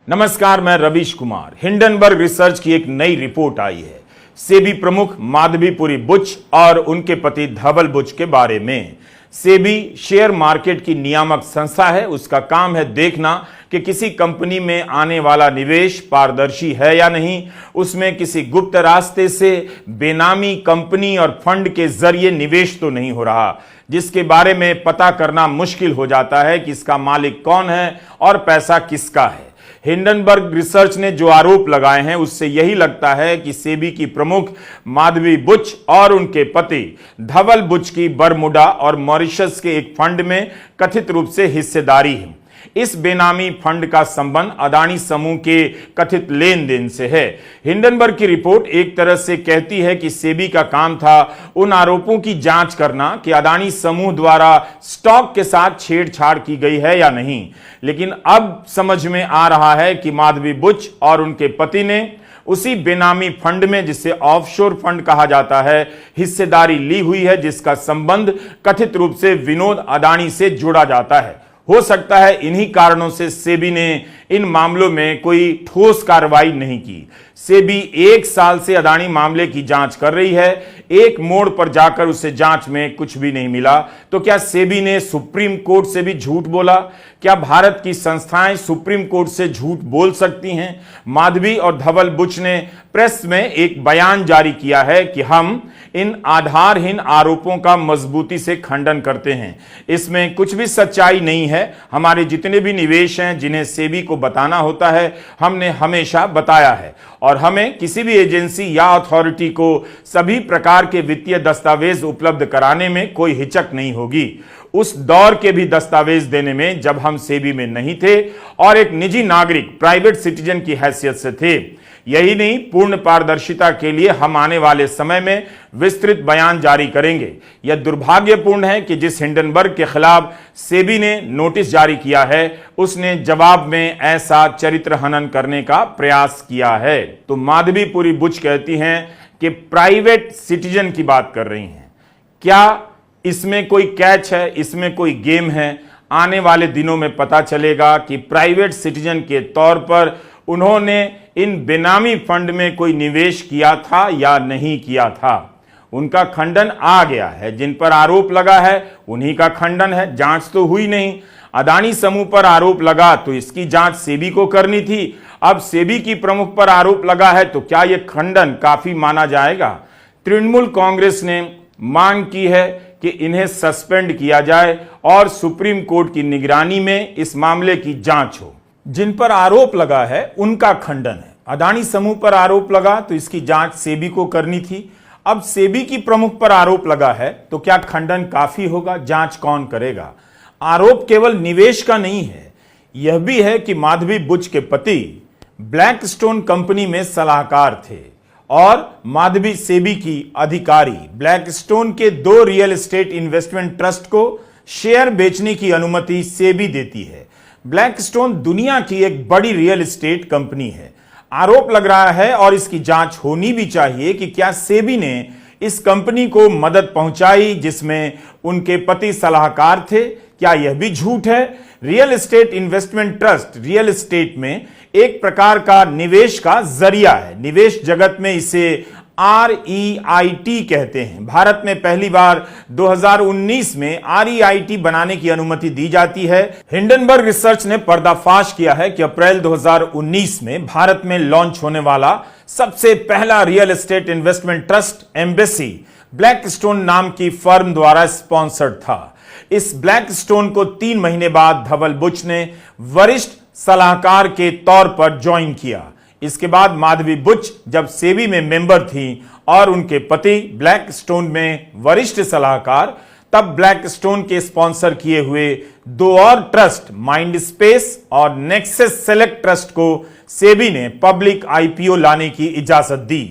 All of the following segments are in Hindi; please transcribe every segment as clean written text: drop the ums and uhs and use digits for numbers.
नमस्कार, मैं रवीश कुमार। हिंडनबर्ग रिसर्च की एक नई रिपोर्ट आई है सेबी प्रमुख माधवीपुरी बुच और उनके पति धवल बुच के बारे में। सेबी शेयर मार्केट की नियामक संस्था है। उसका काम है देखना कि किसी कंपनी में आने वाला निवेश पारदर्शी है या नहीं, उसमें किसी गुप्त रास्ते से बेनामी कंपनी और फंड के जरिए निवेश तो नहीं हो रहा, जिसके बारे में पता करना मुश्किल हो जाता है कि इसका मालिक कौन है और पैसा किसका है। हिंडनबर्ग रिसर्च ने जो आरोप लगाए हैं उससे यही लगता है कि सेबी की प्रमुख माधवी बुच और उनके पति धवल बुच की बरमुडा और मॉरिशस के एक फंड में कथित रूप से हिस्सेदारी है। इस बेनामी फंड का संबंध अदानी समूह के कथित लेन देन से है। हिंडनबर्ग की रिपोर्ट एक तरह से कहती है कि सेबी का काम था उन आरोपों की जांच करना कि अदानी समूह द्वारा स्टॉक के साथ छेड़छाड़ की गई है या नहीं, लेकिन अब समझ में आ रहा है कि माधवी बुच और उनके पति ने उसी बेनामी फंड में, जिसे ऑफशोर फंड कहा जाता है, हिस्सेदारी ली हुई है, जिसका संबंध कथित रूप से विनोद अदानी से जोड़ा जाता है। हो सकता है इन्हीं कारणों से सेबी ने इन मामलों में कोई ठोस कार्रवाई नहीं की। सेबी 1 साल से अदानी मामले की जांच कर रही है। एक मोड़ पर जाकर उसे जांच में कुछ भी नहीं मिला। तो क्या सेबी ने सुप्रीम कोर्ट से भी झूठ बोला? क्या भारत की संस्थाएं सुप्रीम कोर्ट से झूठ बोल सकती हैं? माधवी और धवल बुच ने प्रेस में एक बयान जारी किया है कि हम इन आधारहीन आरोपों का मजबूती से खंडन करते हैं। इसमें कुछ भी सच्चाई नहीं है। हमारे जितने भी निवेश हैं जिन्हें सेबी को बताना होता है, हमने हमेशा बताया है और हमें किसी भी एजेंसी या अथॉरिटी को सभी प्रकार के वित्तीय दस्तावेज उपलब्ध कराने में कोई हिचक नहीं होगी। उस दौर के भी दस्तावेज देने में जब हम सेबी में नहीं थे और एक निजी नागरिक, प्राइवेट सिटीजन की हैसियत से थे। यही नहीं, पूर्ण पारदर्शिता के लिए हम आने वाले समय में विस्तृत बयान जारी करेंगे। यह दुर्भाग्यपूर्ण है कि जिस हिंडनबर्ग के खिलाफ सेबी ने नोटिस जारी किया है, उसने जवाब में ऐसा चरित्र हनन करने का प्रयास किया है। तो माधवीपुरी बुच कहती हैं कि प्राइवेट सिटीजन की बात कर रही हैं। क्या इसमें कोई कैच है? इसमें कोई गेम है? आने वाले दिनों में पता चलेगा कि प्राइवेट सिटीजन के तौर पर उन्होंने इन बेनामी फंड में कोई निवेश किया था या नहीं किया था। उनका खंडन आ गया है। जिन पर आरोप लगा है उन्हीं का खंडन है। जांच तो हुई नहीं। अदानी समूह पर आरोप लगा तो इसकी जांच सेबी को करनी थी। अब सेबी की प्रमुख पर आरोप लगा है तो क्या यह खंडन काफी माना जाएगा? तृणमूल कांग्रेस ने मांग की है कि इन्हें सस्पेंड किया जाए और सुप्रीम कोर्ट की निगरानी में इस मामले की जांच हो। जिन पर आरोप लगा है उनका खंडन है। अदानी समूह पर आरोप लगा तो इसकी जांच सेबी को करनी थी। अब सेबी की प्रमुख पर आरोप लगा है तो क्या खंडन काफी होगा? जांच कौन करेगा? आरोप केवल निवेश का नहीं है, यह भी है कि माधवी बुच के पति ब्लैकस्टोन कंपनी में सलाहकार थे और माधवी सेबी की अधिकारी। ब्लैकस्टोन के 2 रियल एस्टेट इन्वेस्टमेंट ट्रस्ट को शेयर बेचने की अनुमति सेबी देती है। ब्लैकस्टोन दुनिया की एक बड़ी रियल एस्टेट कंपनी है। आरोप लग रहा है और इसकी जांच होनी भी चाहिए कि क्या सेबी ने इस कंपनी को मदद पहुंचाई जिसमें उनके पति सलाहकार थे। क्या यह भी झूठ है? Real estate investment trust real estate में एक प्रकार का निवेश का जरिया है। निवेश जगत में इसे REIT कहते हैं। भारत में पहली बार 2019 में REIT बनाने की अनुमति दी जाती है। हिंडनबर्ग रिसर्च ने पर्दाफाश किया है कि अप्रैल 2019 में भारत में लॉन्च होने वाला सबसे पहला real estate investment trust embassy Blackstone नाम की फर्म द्वारा स्पॉन्सर्ड था। इस ब्लैकस्टोन को 3 महीने बाद धवल बुच ने वरिष्ठ सलाहकार के तौर पर ज्वाइन किया। इसके बाद माधवी बुच जब सेबी में मेंबर थी और उनके पति ब्लैकस्टोन में वरिष्ठ सलाहकार, तब ब्लैकस्टोन के स्पॉन्सर किए हुए 2 और ट्रस्ट माइंडस्पेस और नेक्सस सेलेक्ट ट्रस्ट को सेबी ने पब्लिक IPO लाने की इजाजत दी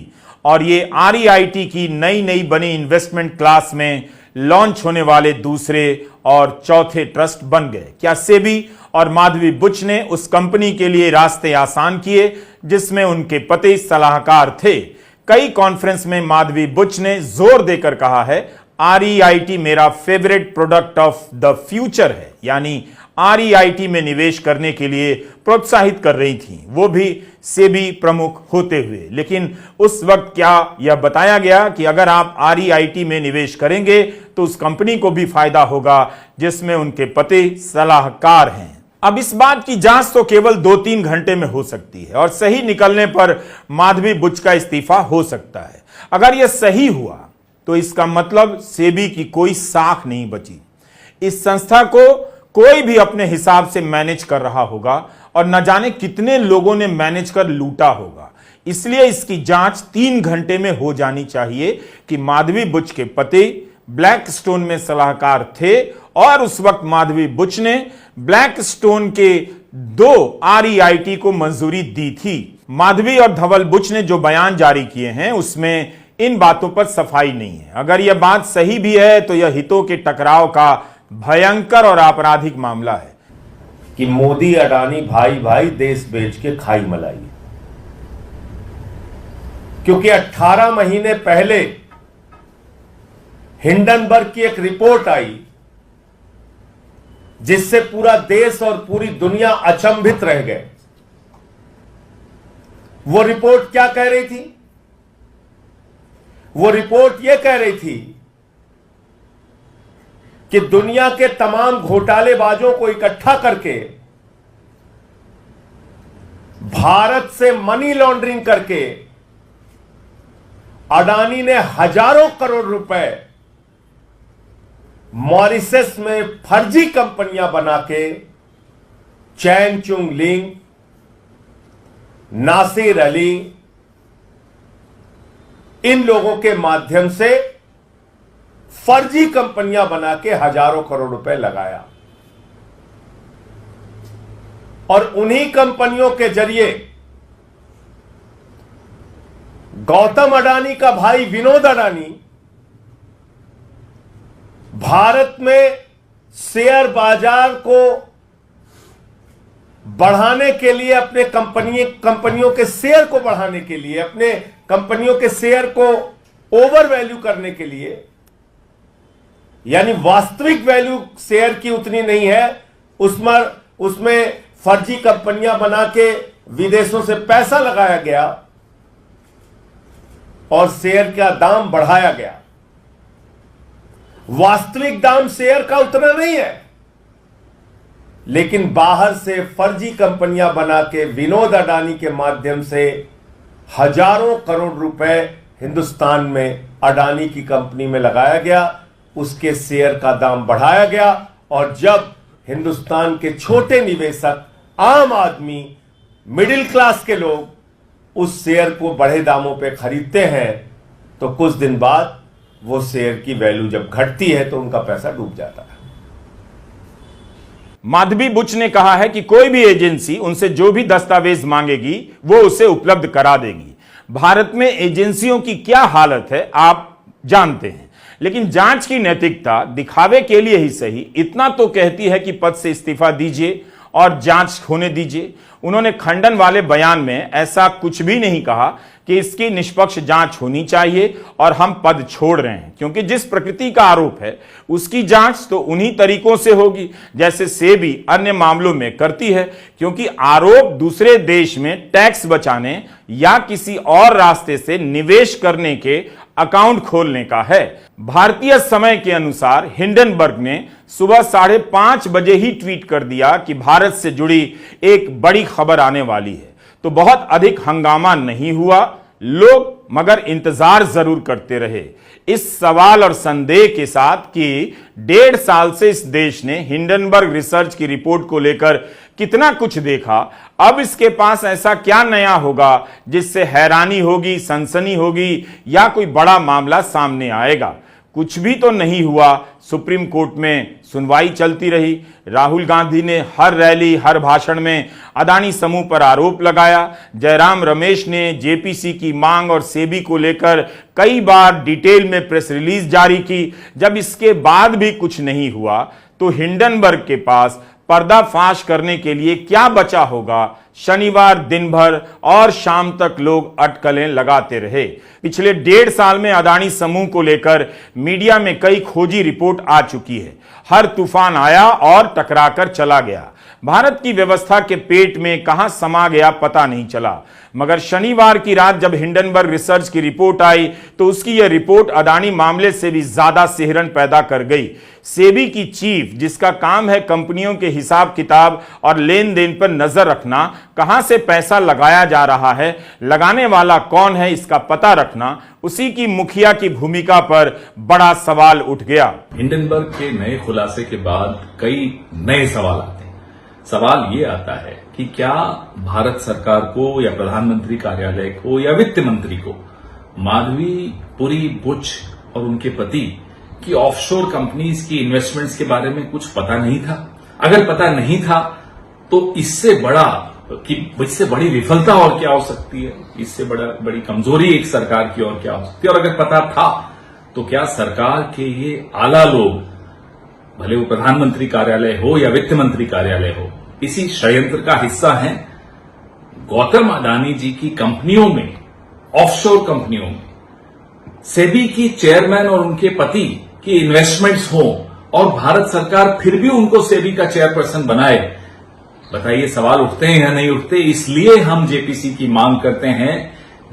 और ये REIT की नई बनी इन्वेस्टमेंट क्लास में लॉन्च होने वाले दूसरे और चौथे ट्रस्ट बन गए। क्या सेबी और माधवी बुच ने उस कंपनी के लिए रास्ते आसान किए जिसमें उनके पति सलाहकार थे? कई कॉन्फ्रेंस में माधवी बुच ने जोर देकर कहा है REIT मेरा favourite product of the future है, यानी REIT में निवेश करने के लिए प्रोत्साहित कर रही थीं, वो भी सेबी प्रमुख होते हुए। लेकिन उस वक्त क्या यह बताया गया कि अगर आप REIT में निवेश करेंगे तो उस कंपनी को भी फायदा होगा जिसमें उनके पति सलाहकार हैं। अब इस बात की जांच तो केवल 2-3 घंटे में हो सकती है और सही निकलने पर माधवी बुच का इस्तीफा हो सकता है। अगर यह सही हुआ तो इसका मतलब सेबी की कोई साख नहीं बची। इस संस्था को कोई भी अपने हिसाब से मैनेज कर रहा होगा और न जाने कितने लोगों ने मैनेज कर लूटा होगा। इसलिए इसकी जांच 3 घंटे में हो जानी चाहिए कि माधवी बुच के पति ब्लैकस्टोन में सलाहकार थे और उस वक्त माधवी बुच ने ब्लैकस्टोन के 2 REIT को मंजूरी दी थी। माधवी और धवल बुच ने जो बयान जारी किए हैं उसमें इन बातों पर सफाई नहीं है। अगर यह बात सही भी है तो यह हितों के टकराव का भयंकर और आपराधिक मामला है कि मोदी अडानी भाई भाई देश बेच के खाई मलाई। क्योंकि 18 महीने पहले हिंडनबर्ग की एक रिपोर्ट आई जिससे पूरा देश और पूरी दुनिया अचंभित रह गए। वो रिपोर्ट क्या कह रही थी? वो रिपोर्ट यह कह रही थी कि दुनिया के तमाम घोटालेबाजों को इकट्ठा करके भारत से मनी लॉन्ड्रिंग करके अडानी ने हजारों करोड़ रुपए मॉरिशस में फर्जी कंपनियां बना के चैन चुंग लिंग, नासिर अली, इन लोगों के माध्यम से फर्जी कंपनियां बना के हजारों करोड़ रुपए लगाया और उन्हीं कंपनियों के जरिए गौतम अडानी का भाई विनोद अडानी भारत में शेयर बाजार को बढ़ाने के लिए, अपने कंपनियों के शेयर को बढ़ाने के लिए, अपने कंपनियों के शेयर को ओवर वैल्यू करने के लिए, यानी वास्तविक वैल्यू शेयर की उतनी नहीं है, उसमें फर्जी कंपनियां बना के विदेशों से पैसा लगाया गया और शेयर का दाम बढ़ाया गया। वास्तविक दाम शेयर का उतना नहीं है, लेकिन बाहर से फर्जी कंपनियां बना के विनोद अडानी के माध्यम से हजारों करोड़ रुपए हिंदुस्तान में अडानी की कंपनी में लगाया गया, उसके शेयर का दाम बढ़ाया गया और जब हिंदुस्तान के छोटे निवेशक, आम आदमी, मिडिल क्लास के लोग उस शेयर को बड़े दामों पे खरीदते हैं तो कुछ दिन बाद वो शेयर की वैल्यू जब घटती है तो उनका पैसा डूब जाता है। माधवी बुच ने कहा है कि कोई भी एजेंसी उनसे जो भी दस्तावेज मांगेगी वो उसे उपलब्ध करा देगी। भारत में एजेंसियों की क्या हालत है आप जानते हैं, लेकिन जांच की नैतिकता दिखावे के लिए ही सही इतना तो कहती है कि पद से इस्तीफा दीजिए और जांच होने दीजिए। उन्होंने खंडन वाले बयान में ऐसा कुछ भी नहीं कहा कि इसकी निष्पक्ष जांच होनी चाहिए और हम पद छोड़ रहे हैं, क्योंकि जिस प्रकृति का आरोप है उसकी जांच तो उन्हीं तरीकों से होगी जैसे सेबी अन्य मामलों में करती है, क्योंकि आरोप दूसरे देश में टैक्स बचाने या किसी और रास्ते से निवेश करने के अकाउंट खोलने का है। भारतीय समय के अनुसार हिंडनबर्ग ने सुबह 5:30 बजे ही ट्वीट कर दिया कि भारत से जुड़ी एक बड़ी खबर आने वाली है। तो बहुत अधिक हंगामा नहीं हुआ, लोग मगर इंतजार जरूर करते रहे इस सवाल और संदेह के साथ कि 1.5 साल से इस देश ने हिंडनबर्ग रिसर्च की रिपोर्ट को लेकर कितना कुछ देखा, अब इसके पास ऐसा क्या नया होगा जिससे हैरानी होगी, सनसनी होगी या कोई बड़ा मामला सामने आएगा। कुछ भी तो नहीं हुआ। सुप्रीम कोर्ट में सुनवाई चलती रही। राहुल गांधी ने हर रैली, हर भाषण में अदानी समूह पर आरोप लगाया। जयराम रमेश ने जेपीसी की मांग और सेबी को लेकर कई बार डिटेल में प्रेस रिलीज जारी की। जब इसके बाद भी कुछ नहीं हुआ तो हिंडनबर्ग के पास पर्दाफाश करने के लिए क्या बचा होगा, शनिवार दिन भर और शाम तक लोग अटकलें लगाते रहे। पिछले 1.5 साल में अदानी समूह को लेकर मीडिया में कई खोजी रिपोर्ट आ चुकी है। हर तूफान आया और टकराकर चला गया। भारत की व्यवस्था के पेट में कहां समा गया पता नहीं चला। मगर शनिवार की रात जब हिंडनबर्ग रिसर्च की रिपोर्ट आई तो उसकी यह रिपोर्ट अदानी मामले से भी ज्यादा सिहरन पैदा कर गई। सेबी की चीफ, जिसका काम है कंपनियों के हिसाब किताब और लेन देन पर नजर रखना, कहां से पैसा लगाया जा रहा है, लगाने वाला कौन है, इसका पता रखना, उसी की मुखिया की भूमिका पर बड़ा सवाल उठ गया। हिंडनबर्ग के नए खुलासे के बाद कई नए सवाल आते हैं। सवाल ये आता है कि क्या भारत सरकार को या प्रधानमंत्री कार्यालय को या वित्त मंत्री को माधवीपुरी बुच और उनके पति की ऑफशोर कंपनीज की इन्वेस्टमेंट्स के बारे में कुछ पता नहीं था? अगर पता नहीं था तो इससे बड़ी विफलता और क्या हो सकती है, इससे बड़ी कमजोरी एक सरकार की और क्या हो सकती है? और अगर पता था तो क्या सरकार के ये आला लोग, भले वो प्रधानमंत्री कार्यालय हो या वित्त मंत्री कार्यालय हो, इसी षड्यंत्र का हिस्सा हैं? गौतम अडानी जी की कंपनियों में, ऑफशोर कंपनियों में सेबी की चेयरमैन और उनके पति की इन्वेस्टमेंट्स हो और भारत सरकार फिर भी उनको सेबी का चेयरपर्सन बनाए? बताइए, सवाल उठते हैं या नहीं उठते? इसलिए हम जेपीसी की मांग करते हैं।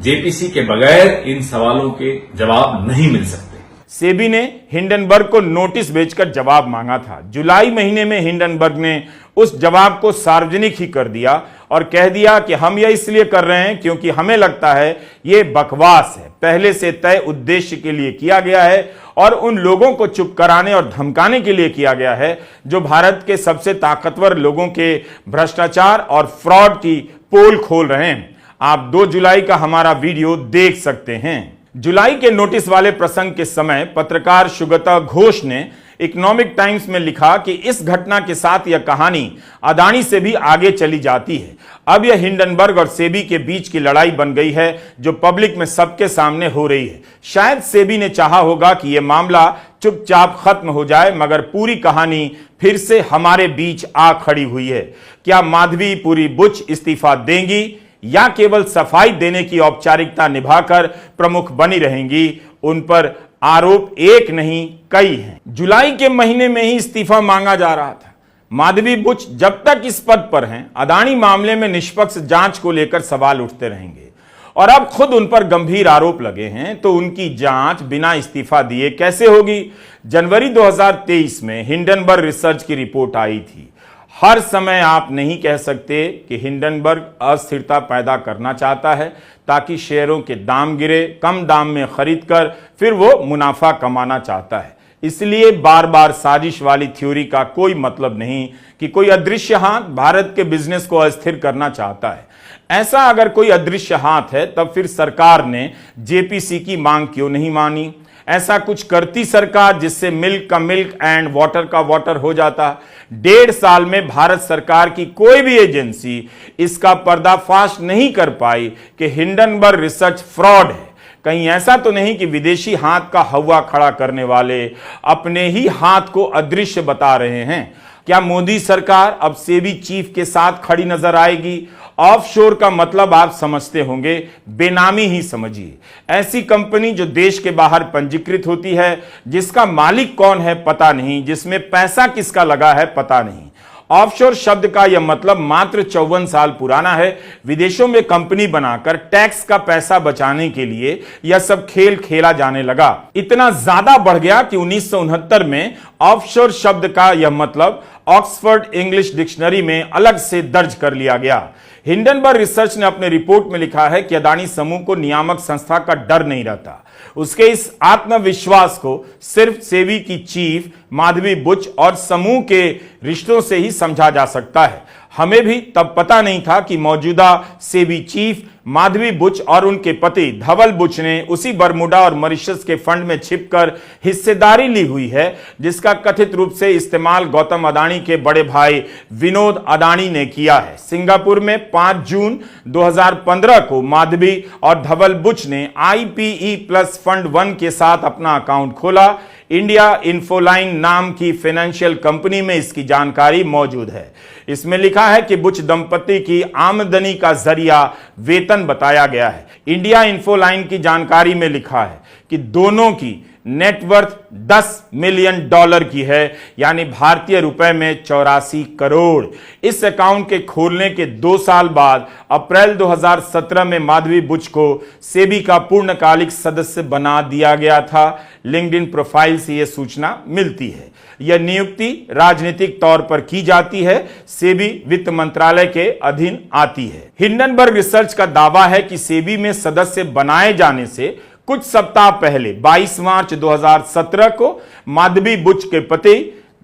जेपीसी के बगैर इन सवालों के जवाब नहीं मिल सकते। सेबी ने हिंडनबर्ग को नोटिस भेजकर जवाब मांगा था। जुलाई महीने में हिंडनबर्ग ने उस जवाब को सार्वजनिक ही कर दिया और कह दिया कि हम यह इसलिए कर रहे हैं क्योंकि हमें लगता है यह बकवास है, पहले से तय उद्देश्य के लिए किया गया है और उन लोगों को चुप कराने और धमकाने के लिए किया गया है जो भारत के सबसे ताकतवर लोगों के भ्रष्टाचार और फ्रॉड की पोल खोल रहे हैं। आप 2 जुलाई का हमारा वीडियो देख सकते हैं। जुलाई के नोटिस वाले प्रसंग के समय पत्रकार सुगता घोष ने इकोनॉमिक टाइम्स में लिखा कि इस घटना के साथ यह कहानी अदानी से भी आगे चली जाती है। अब यह हिंडनबर्ग और सेबी के बीच की लड़ाई बन गई है जो पब्लिक में सबके सामने हो रही है। शायद सेबी ने चाहा होगा कि यह मामला चुपचाप खत्म हो जाए, मगर पूरी कहानी फिर से हमारे बीच आ खड़ी हुई है। क्या माधवीपुरी बुच इस्तीफा देंगी या केवल सफाई देने की औपचारिकता निभाकर प्रमुख बनी रहेंगी? उन पर आरोप एक नहीं कई हैं। जुलाई के महीने में ही इस्तीफा मांगा जा रहा था। माधवी बुच जब तक इस पद पर हैं, अदानी मामले में निष्पक्ष जांच को लेकर सवाल उठते रहेंगे और अब खुद उन पर गंभीर आरोप लगे हैं, तो उनकी जांच बिना इस्तीफा दिए कैसे होगी? जनवरी 2023 में हिंडनबर्ग रिसर्च की रिपोर्ट आई थी। हर समय आप नहीं कह सकते कि हिंडनबर्ग अस्थिरता पैदा करना चाहता है ताकि शेयरों के दाम गिरे, कम दाम में खरीद कर फिर वो मुनाफा कमाना चाहता है। इसलिए बार बार साजिश वाली थ्योरी का कोई मतलब नहीं कि कोई अदृश्य हाथ भारत के बिजनेस को अस्थिर करना चाहता है। ऐसा अगर कोई अदृश्य हाथ है तब फिर सरकार ने जेपीसी की मांग क्यों नहीं मानी? ऐसा कुछ करती सरकार जिससे मिल्क का मिल्क एंड वाटर का वाटर हो जाता। 1.5 साल में भारत सरकार की कोई भी एजेंसी इसका पर्दाफाश नहीं कर पाई कि हिंडनबर्ग रिसर्च फ्रॉड है। कहीं ऐसा तो नहीं कि विदेशी हाथ का हवा खड़ा करने वाले अपने ही हाथ को अदृश्य बता रहे हैं? क्या मोदी सरकार अब सेबी चीफ के साथ खड़ी नजर आएगी? ऑफशोर का मतलब आप समझते होंगे, बेनामी ही समझिए। ऐसी कंपनी जो देश के बाहर पंजीकृत होती है, जिसका मालिक कौन है पता नहीं, जिसमें पैसा किसका लगा है पता नहीं। ऑफशोर शब्द का यह मतलब मात्र 54 साल पुराना है। विदेशों में कंपनी बनाकर टैक्स का पैसा बचाने के लिए यह सब खेल खेला जाने लगा। इतना ज्यादा बढ़ गया कि 1969 में ऑफशोर शब्द का यह मतलब ऑक्सफोर्ड इंग्लिश डिक्शनरी में अलग से दर्ज कर लिया गया। हिंडनबर्ग रिसर्च ने अपने रिपोर्ट में लिखा है कि अदानी समूह को नियामक संस्था का डर नहीं रहता। उसके इस आत्मविश्वास को सिर्फ सेबी की चीफ माधवी बुच और समूह के रिश्तों से ही समझा जा सकता है। हमें भी तब पता नहीं था कि मौजूदा सेबी चीफ माधवी बुच और उनके पति धवल बुच ने उसी बरमुडा और मॉरिशस के फंड में छिपकर हिस्सेदारी ली हुई है जिसका कथित रूप से इस्तेमाल गौतम अडानी के बड़े भाई विनोद अडानी ने किया है। सिंगापुर में 5 जून 2015 को माधवी और धवल बुच ने IPE प्लस फंड 1 के साथ अपना अकाउंट खोला। इंडिया इन्फोलाइन नाम की फाइनेंशियल कंपनी में इसकी जानकारी मौजूद है। इसमें लिखा है कि बुच दंपति की आमदनी का जरिया वेतन बताया गया है। इंडिया इन्फोलाइन की जानकारी में लिखा है कि दोनों की नेटवर्थ $10 मिलियन की है, यानी भारतीय रुपए में 84 करोड़। इस अकाउंट के खोलने के 2 साल बाद अप्रैल 2017 में माधवी बुच को सेबी का पूर्णकालिक सदस्य बना दिया गया था। लिंक्डइन प्रोफाइल से यह सूचना मिलती है। यह नियुक्ति राजनीतिक तौर पर की जाती है, सेबी वित्त मंत्रालय के अधीन आती है। हिंडनबर्ग रिसर्च का दावा है कि सेबी में सदस्य बनाए जाने से कुछ सप्ताह पहले 22 मार्च 2017 को माधवी बुच के पति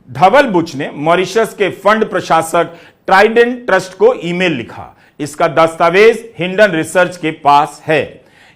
धवल बुच ने मॉरिशस के फंड प्रशासक ट्राइडेंट ट्रस्ट को ईमेल लिखा। इसका दस्तावेज हिंडन रिसर्च के पास है।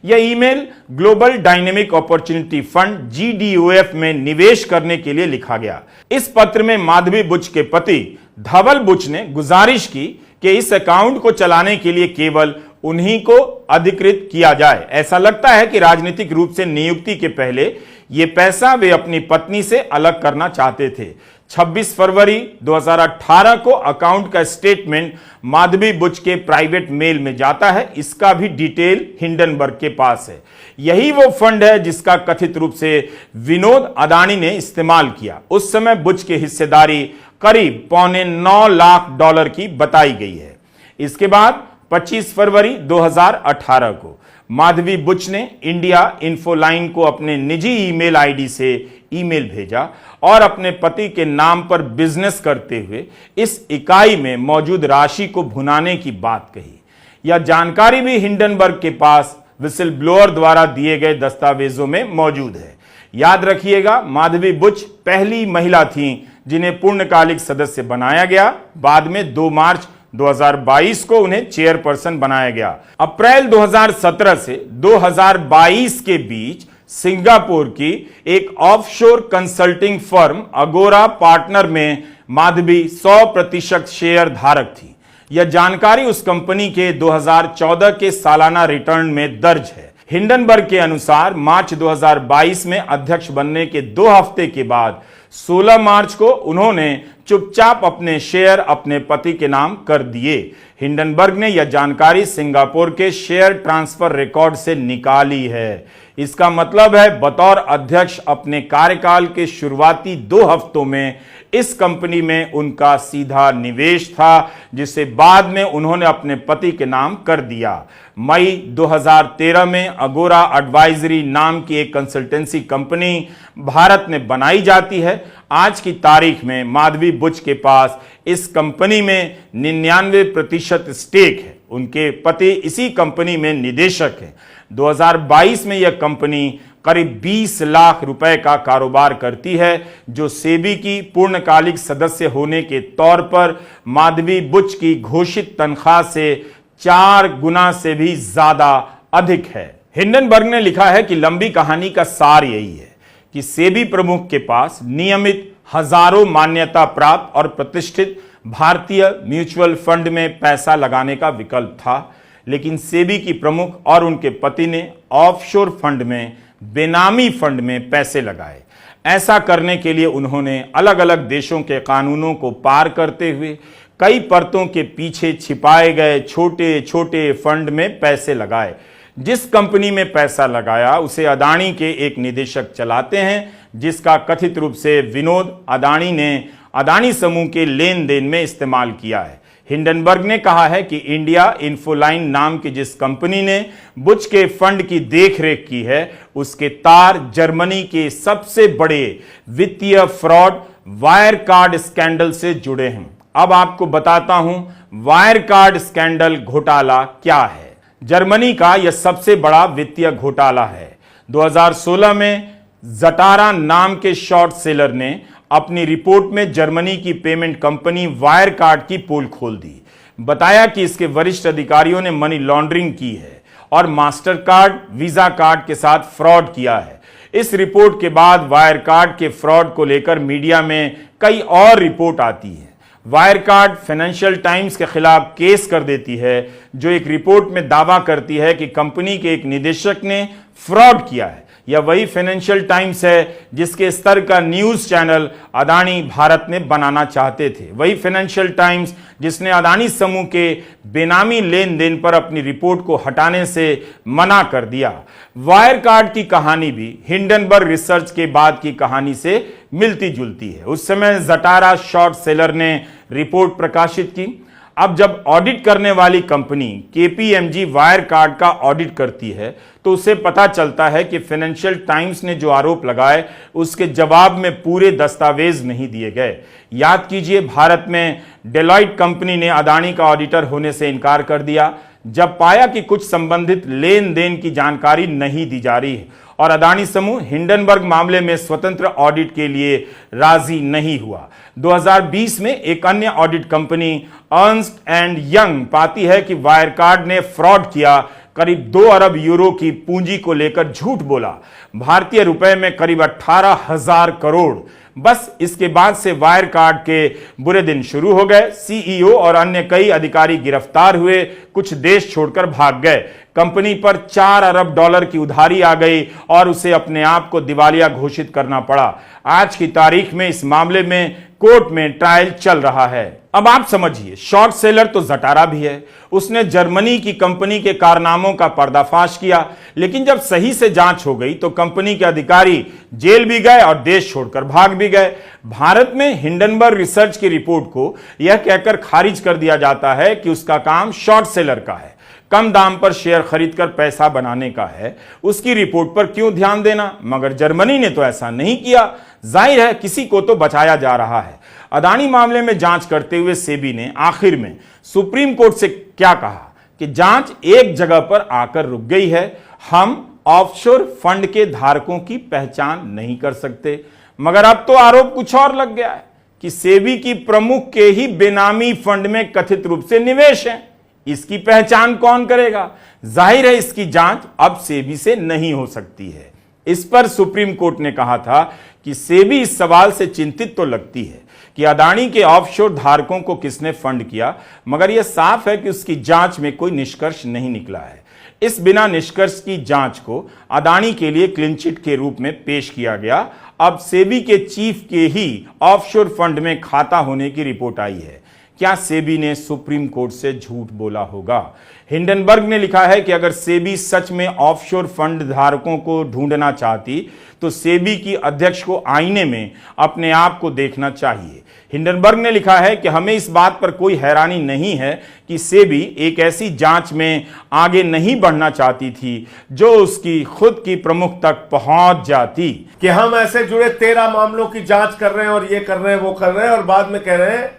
यह email global dynamic opportunity fund GDOF में निवेश करने के लिए लिखा गया। इस पत्र में माधवी बुच के पति धवल बुच ने गुजारिश की कि इस अकाउंट को चलाने के लिए केवल उन्हीं को अधिकृत किया जाए। ऐसा लगता है कि राजनीतिक रूप से नियुक्ति के पहले यह पैसा वे अपनी पत्नी से अलग करना चाहते थे। 26 फरवरी 2018 को अकाउंट का स्टेटमेंट माधवी बुच के प्राइवेट मेल में जाता है। इसका भी डिटेल हिंडनबर्ग के पास है। यही वो फंड है जिसका कथित रूप से विनोद अडानी ने इस्तेमाल किया। उस समय बुच की हिस्सेदारी करीब $9.25 लाख की बताई गई है। इसके बाद 25 फरवरी 2018 को माधवी बुच ने इंडिया इन्फोलाइन को अपने निजी ईमेल आईडी से ईमेल भेजा और अपने पति के नाम पर बिजनेस करते हुए इस इकाई में मौजूद राशि को भुनाने की बात कही। यह जानकारी भी हिंडनबर्ग के पास विसिल ब्लोअर द्वारा दिए गए दस्तावेजों में मौजूद है। याद रखिएगा, माधवी बुच पहली महिला थीं जिन्हें पूर्णकालिक सदस्य बनाया गया। बाद में 2 मार्च 2022 को उन्हें चेयरपर्सन बनाया गया। अप्रैल 2017 से 2022 के बीच सिंगापुर की एक ऑफशोर कंसल्टिंग फर्म अगोरा पार्टनर में माधवी 100% शेयर धारक थी। यह जानकारी उस कंपनी के 2014 के सालाना रिटर्न में दर्ज है। हिंडनबर्ग के अनुसार मार्च 2022 में अध्यक्ष बनने के 2 हफ्ते के बाद 16 मार्च को उन्होंने चुपचाप अपने शेयर अपने पति के नाम कर दिए। हिंडनबर्ग ने यह जानकारी सिंगापुर के शेयर ट्रांसफर रिकॉर्ड से निकाली है। इसका मतलब है बतौर अध्यक्ष अपने कार्यकाल के शुरुआती 2 हफ्तों में इस कंपनी में उनका सीधा निवेश था, जिसे बाद में उन्होंने अपने पति के नाम कर दिया। मई 2013 में अगोरा एडवाइजरी नाम की एक कंसल्टेंसी कंपनी भारत में बनाई जाती है। आज की तारीख में माधवी बुच के पास इस कंपनी में 99% स्टेक है। उनके पति इसी कंपनी में निदेशक हैं। 2022 में यह कंपनी करीब 20 लाख रुपए का कारोबार करती है, जो सेबी की पूर्णकालिक सदस्य होने के तौर पर माधवी बुच की घोषित तनख्वाह से 4 गुना से भी ज्यादा अधिक है। हिंडनबर्ग ने लिखा है कि लंबी कहानी का सार यही है कि सेबी प्रमुख के पास नियमित हजारों मान्यता प्राप्त और प्रतिष्ठित भारतीय म्यूचुअल फंड में पैसा लगाने का विकल्प था, लेकिन सेबी की प्रमुख और उनके पति ने ऑफशोर फंड में, बेनामी फंड में पैसे लगाए। ऐसा करने के लिए उन्होंने अलग अलग देशों के कानूनों को पार करते हुए कई परतों के पीछे छिपाए गए छोटे छोटे फंड में पैसे लगाए। जिस कंपनी में पैसा लगाया उसे अडानी के एक निदेशक चलाते हैं, जिसका कथित रूप से विनोद अडानी ने अडानी समूह के लेन देन में इस्तेमाल किया है। हिंडनबर्ग ने कहा है कि इंडिया इन्फोलाइन नाम की जिस कंपनी ने बुच के फंड की देखरेख की है, उसके तार जर्मनी के सबसे बड़े वित्तीय फ्रॉड वायर कार्ड स्कैंडल से जुड़े हैं। अब आपको बताता हूं वायर कार्ड स्कैंडल घोटाला क्या है। जर्मनी का यह सबसे बड़ा वित्तीय घोटाला है। 2016 में जटारा नाम के शॉर्ट सेलर ने अपनी रिपोर्ट में जर्मनी की पेमेंट कंपनी वायर कार्ड की पोल खोल दी। बताया कि इसके वरिष्ठ अधिकारियों ने मनी लॉन्ड्रिंग की है और मास्टर कार्ड, वीजा कार्ड के साथ फ्रॉड किया है। इस रिपोर्ट के बाद वायर कार्ड के फ्रॉड को लेकर मीडिया में कई और रिपोर्ट आती है। वायर कार्ड फाइनेंशियल टाइम्स के खिलाफ केस कर देती है, जो एक रिपोर्ट में दावा करती है कि कंपनी के एक निदेशक ने फ्रॉड किया है। यह वही फाइनेंशियल टाइम्स है जिसके स्तर का न्यूज चैनल अदानी भारत में बनाना चाहते थे। वही फाइनेंशियल टाइम्स जिसने अदानी समूह के बेनामी लेन देन पर अपनी रिपोर्ट को हटाने से मना कर दिया। वायर कार्ड की कहानी भी हिंडनबर्ग रिसर्च के बाद की कहानी से मिलती जुलती है। उस समय जटारा शॉर्ट सेलर ने रिपोर्ट प्रकाशित की। अब जब ऑडिट करने वाली कंपनी केपीएमजी वायर कार्ड का ऑडिट करती है तो उसे पता चलता है कि फाइनेंशियल टाइम्स ने जो आरोप लगाए उसके जवाब में पूरे दस्तावेज नहीं दिए गए। याद कीजिए, भारत में डेलॉइट कंपनी ने अदानी का ऑडिटर होने से इनकार कर दिया जब पाया कि कुछ संबंधित लेन देन की जानकारी नहीं दी जा रही है, और अदानी समूह हिंडनबर्ग मामले में स्वतंत्र ऑडिट के लिए राजी नहीं हुआ। 2020 में एक अन्य audit company Ernst and young पाती है कि वायरकार्ड ने फ्रॉड किया, करीब 2 अरब यूरो की पूंजी को लेकर झूठ बोला, भारतीय रुपए में करीब 18,000 करोड़। बस इसके बाद से वायर कार्ड के बुरे दिन शुरू हो गए। सीईओ और अन्य कई अधिकारी गिरफ्तार हुए, कुछ देश छोड़कर भाग गए। कंपनी पर 4 अरब डॉलर की उधारी आ गई और उसे अपने आप को दिवालिया घोषित करना पड़ा। आज की तारीख में इस मामले में कोर्ट में ट्रायल चल रहा है। अब आप समझिए, शॉर्ट सेलर तो जटारा भी है। उसने जर्मनी की कंपनी के कारनामों का पर्दाफाश किया, लेकिन जब सही से जांच हो गई तो कंपनी के अधिकारी जेल भी गए और देश छोड़कर भाग भी गए। भारत में हिंडनबर्ग रिसर्च की रिपोर्ट को यह कहकर खारिज कर दिया जाता है कि उसका काम शॉर्ट सेलर का है, कम दाम पर शेयर खरीदकर पैसा बनाने का है। उसकी रिपोर्ट पर क्यों ध्यान देना? मगर जर्मनी ने तो ऐसा नहीं किया। जाहिर है किसी को तो बचाया जा रहा है। अदानी मामले में जांच करते हुए सेबी ने आखिर में सुप्रीम कोर्ट से क्या कहा कि जांच एक जगह पर आकर रुक गई है। हम ऑफशोर फंड के धारकों की पहचान नहीं कर सकते। मगर अब तो आरोप कुछ और लग गया है कि सेबी की प्रमुख के ही बेनामी फंड में कथित रूप से निवेश है। इसकी पहचान कौन करेगा? जाहिर है इसकी जांच अब सेबी से नहीं हो सकती है। इस पर सुप्रीम कोर्ट ने कहा था कि सेबी इस सवाल से चिंतित तो लगती है कि अदानी के ऑफशोर धारकों को किसने फंड किया, मगर यह साफ है कि उसकी जांच में कोई निष्कर्ष नहीं निकला है। इस बिना निष्कर्ष की जांच को अदानी के लिए क्लीन चिट के रूप में पेश किया गया। अब सेबी के चीफ के ही ऑफशोर फंड में खाता होने की रिपोर्ट आई है। क्या सेबी ने सुप्रीम कोर्ट से झूठ बोला होगा? हिंडनबर्ग ने लिखा है कि अगर सेबी सच में ऑफशोर फंड धारकों को ढूंढना चाहती तो सेबी की अध्यक्ष को आईने में अपने आप को देखना चाहिए। हिंडनबर्ग ने लिखा है कि हमें इस बात पर कोई हैरानी नहीं है कि सेबी एक ऐसी जांच में आगे नहीं बढ़ना चाहती थी जो उसकी खुद की प्रमुख तक पहुंच जाती। कि हम ऐसे जुड़े 13 मामलों की जांच कर रहे हैं और ये कर रहे हैं, वो कर रहे हैं, और बाद में कह रहे हैं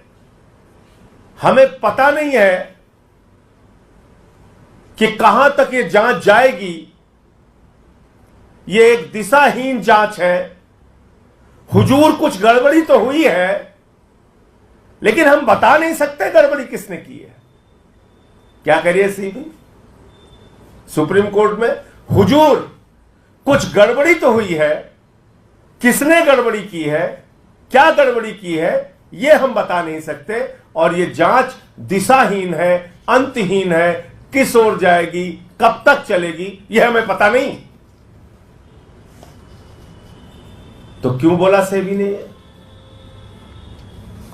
हमें पता नहीं है कि कहां तक ये जांच जाएगी। ये एक दिशाहीन जांच है। हुजूर कुछ गड़बड़ी तो हुई है, लेकिन हम बता नहीं सकते गड़बड़ी किसने की है। क्या करिए सीबी? सुप्रीम कोर्ट में हुजूर कुछ गड़बड़ी तो हुई है, किसने गड़बड़ी की है, क्या गड़बड़ी की है, यह हम बता नहीं सकते। और यह जांच दिशाहीन है, अंतहीन है, किस ओर जाएगी, कब तक चलेगी, यह हमें पता नहीं। तो क्यों बोला सेबी ने?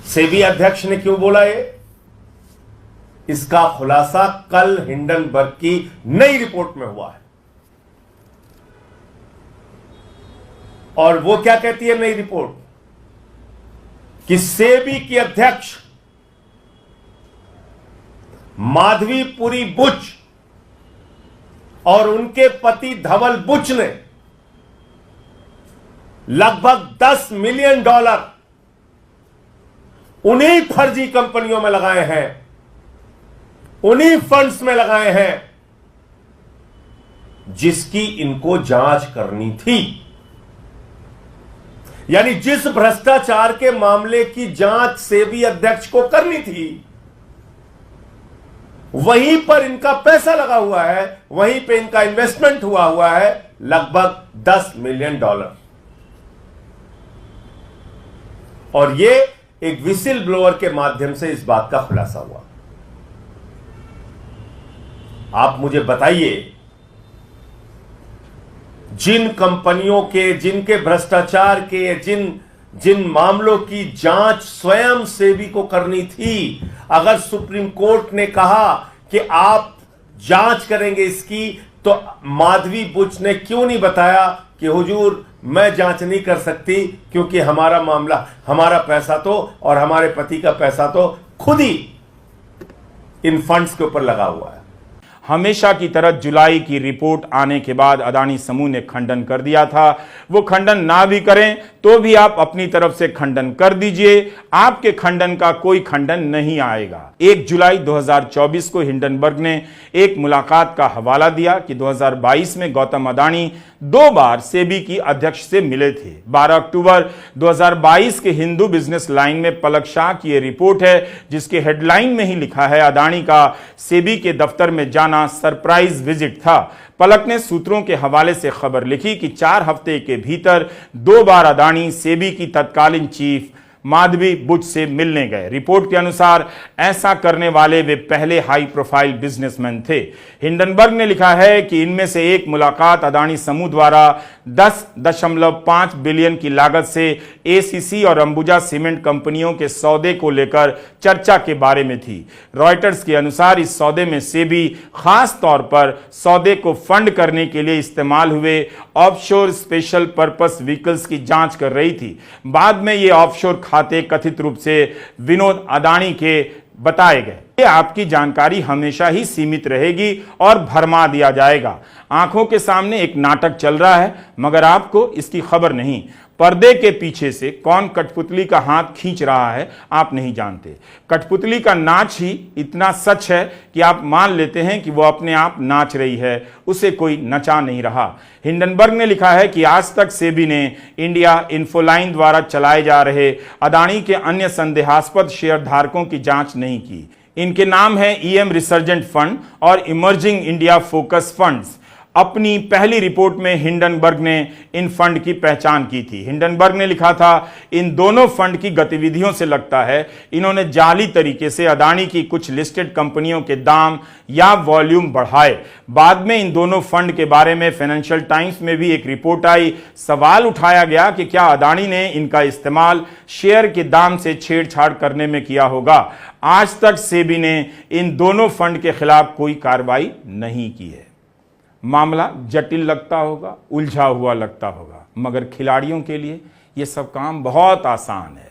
सेबी अध्यक्ष ने क्यों बोला ये? इसका खुलासा कल हिंडनबर्ग की नई रिपोर्ट में हुआ है। और वो क्या कहती है नई रिपोर्ट? कि सेबी की अध्यक्ष माधवीपुरी बुच और उनके पति धवल बुच ने लगभग $10 मिलियन उन्हीं फर्जी कंपनियों में लगाए हैं, उन्हीं फंड्स में लगाए हैं जिसकी इनको जांच करनी थी। यानी जिस भ्रष्टाचार के मामले की जांच सेबी अध्यक्ष को करनी थी, वहीं पर इनका पैसा लगा हुआ है, वहीं पे इनका इन्वेस्टमेंट हुआ है लगभग $10 मिलियन। और ये एक विसिल ब्लोअर के माध्यम से इस बात का खुलासा हुआ। आप मुझे बताइए, जिन कंपनियों के, जिनके भ्रष्टाचार के, जिन मामलों की जांच स्वयं सेबी को करनी थी, अगर सुप्रीम कोर्ट ने कहा कि आप जांच करेंगे इसकी, तो माधवी बुच ने क्यों नहीं बताया कि हुजूर मैं जांच नहीं कर सकती, क्योंकि हमारा मामला, हमारा पैसा तो और हमारे पति का पैसा तो खुद ही इन फंड्स के ऊपर लगा हुआ है। हमेशा की तरह जुलाई की रिपोर्ट आने के बाद अदानी समूह ने खंडन कर दिया था। वो खंडन ना भी करें तो भी आप अपनी तरफ से खंडन कर दीजिए, आपके खंडन का कोई खंडन नहीं आएगा। 1 जुलाई 2024 को हिंडनबर्ग ने एक मुलाकात का हवाला दिया कि 2022 में गौतम अदानी 2 बार सेबी की अध्यक्ष से मिले थे। 12 अक्टूबर 2022 के हिंदू बिजनेस लाइन में पलक शाह की यह रिपोर्ट है, जिसके हेडलाइन में ही लिखा है, अदानी का सेबी के दफ्तर में जाना सरप्राइज विजिट था। पलक ने सूत्रों के हवाले से खबर लिखी कि 4 हफ्ते के भीतर 2 बार अदानी सेबी की तत्कालीन चीफ माधवी बुच से मिलने गए। रिपोर्ट के अनुसार ऐसा करने वाले वे पहले हाई प्रोफाइल बिजनेसमैन थे। हिंडनबर्ग ने लिखा है कि इनमें से एक मुलाकात अदानी समूह द्वारा 10.5 बिलियन की लागत से एसीसी और अंबुजा सीमेंट कंपनियों के सौदे को लेकर चर्चा के बारे में थी। रॉयटर्स के अनुसार इस सौदे में सेबी खास तौर पर सौदे को फंड करने के लिए इस्तेमाल हुए ऑफशोर स्पेशल पर्पस व्हीकल्स की जांच कर रही थी। बाद में ये ऑफशोर खाते कथित रूप से विनोद अदानी के बताए गए। ये आपकी जानकारी हमेशा ही सीमित रहेगी और भरमा दिया जाएगा। आंखों के सामने एक नाटक चल रहा है, मगर आपको इसकी खबर नहीं। पर्दे के पीछे से कौन कठपुतली का हाथ खींच रहा है आप नहीं जानते। कठपुतली का नाच ही इतना सच है कि आप मान लेते हैं कि वो अपने आप नाच रही है, उसे कोई नचा नहीं रहा। हिंडनबर्ग ने लिखा है कि आज तक सेबी ने इंडिया इन्फोलाइन द्वारा चलाए जा रहे अदानी के अन्य संदेहास्पद शेयर धारकों की जांच नहीं की। इनके नाम है ईएम रिसर्जेंट फंड और इमर्जिंग इंडिया फोकस फंड्स। अपनी पहली रिपोर्ट में हिंडनबर्ग ने इन फंड की पहचान की थी। हिंडनबर्ग ने लिखा था, इन दोनों फंड की गतिविधियों से लगता है इन्होंने जाली तरीके से अदानी की कुछ लिस्टेड कंपनियों के दाम या वॉल्यूम बढ़ाए। बाद में इन दोनों फंड के बारे में फाइनेंशियल टाइम्स में भी एक रिपोर्ट आई। सवाल उठाया गया कि क्या अदानी ने इनका इस्तेमाल शेयर के दाम से छेड़छाड़ करने में किया होगा। आज तक सेबी ने इन दोनों फंड के खिलाफ कोई कार्रवाई नहीं की है। मामला जटिल लगता होगा, उलझा हुआ लगता होगा, मगर खिलाड़ियों के लिए यह सब काम बहुत आसान है।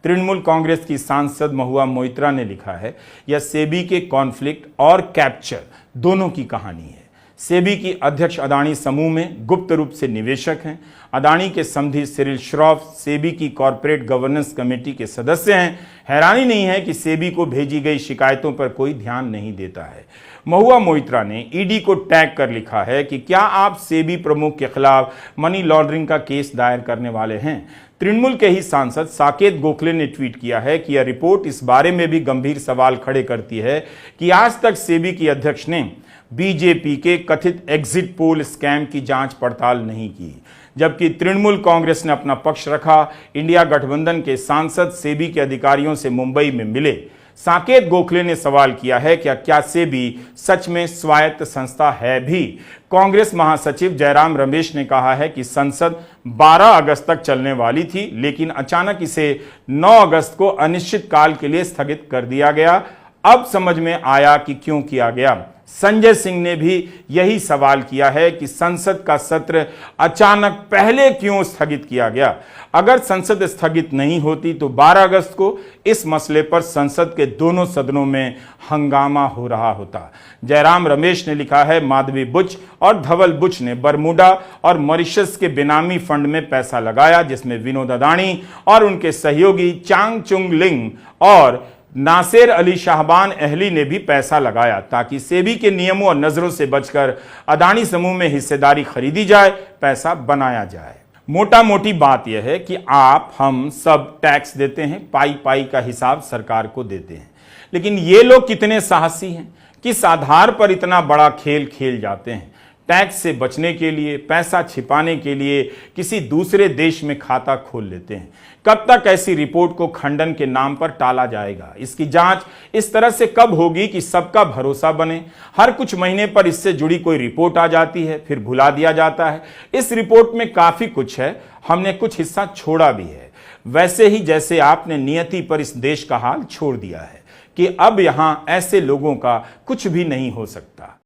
तृणमूल कांग्रेस की सांसद महुआ मोइत्रा ने लिखा है, यह सेबी के कॉन्फ्लिक्ट और कैप्चर दोनों की कहानी है। सेबी की अध्यक्ष अदानी समूह में गुप्त रूप से निवेशक हैं। अदानी के समधी सिरिल श्रॉफ सेबी की कॉरपोरेट गवर्नेंस कमेटी के सदस्य हैं। हैरानी नहीं है कि सेबी को भेजी गई शिकायतों पर कोई ध्यान नहीं देता है। महुआ मोइत्रा ने ईडी को टैग कर लिखा है कि क्या आप सेबी प्रमुख के खिलाफ मनी लॉन्ड्रिंग का केस दायर करने वाले हैं। तृणमूल के ही सांसद साकेत गोखले ने ट्वीट किया है कि यह रिपोर्ट इस बारे में भी गंभीर सवाल खड़े करती है कि आज तक सेबी की अध्यक्ष ने बीजेपी के कथित एग्जिट पोल स्कैम की जांच पड़ताल नहीं की, जबकि तृणमूल कांग्रेस ने अपना पक्ष रखा। इंडिया गठबंधन के सांसद सेबी के अधिकारियों से मुंबई में मिले। साकेत गोखले ने सवाल किया है कि क्या सेबी सच में स्वायत्त संस्था है भी। कांग्रेस महासचिव जयराम रमेश ने कहा है कि संसद 12 अगस्त तक चलने वाली थी, लेकिन अचानक इसे 9 अगस्त को अनिश्चित काल के लिए स्थगित कर दिया गया। अब समझ में आया कि क्यों किया गया। संजय सिंह ने भी यही सवाल किया है कि संसद का सत्र अचानक पहले क्यों स्थगित किया गया। अगर संसद स्थगित नहीं होती तो 12 अगस्त को इस मसले पर संसद के दोनों सदनों में हंगामा हो रहा होता। जयराम रमेश ने लिखा है, माधवी बुच और धवल बुच ने बरमूडा और मॉरिशस के बेनामी फंड में पैसा लगाया, जिसमें विनोद अदानी और उनके सहयोगी चांग चुंग लिंग और नासिर अली शाहबान अहली ने भी पैसा लगाया, ताकि सेबी के नियमों और नजरों से बचकर अदानी समूह में हिस्सेदारी खरीदी जाए, पैसा बनाया जाए। मोटा मोटी बात यह है कि आप हम सब टैक्स देते हैं, पाई पाई का हिसाब सरकार को देते हैं, लेकिन ये लोग कितने साहसी हैं, किस आधार पर इतना बड़ा खेल खेल जाते हैं? टैक्स से बचने के लिए, पैसा छिपाने के लिए किसी दूसरे देश में खाता खोल लेते हैं। कब तक ऐसी रिपोर्ट को खंडन के नाम पर टाला जाएगा? इसकी जांच इस तरह से कब होगी कि सबका भरोसा बने? हर कुछ महीने पर इससे जुड़ी कोई रिपोर्ट आ जाती है, फिर भुला दिया जाता है। इस रिपोर्ट में काफी कुछ है, हमने कुछ हिस्सा छोड़ा भी है। वैसे ही जैसे आपने नियति पर इस देश का हाल छोड़ दिया है कि अब यहां ऐसे लोगों का कुछ भी नहीं हो सकता।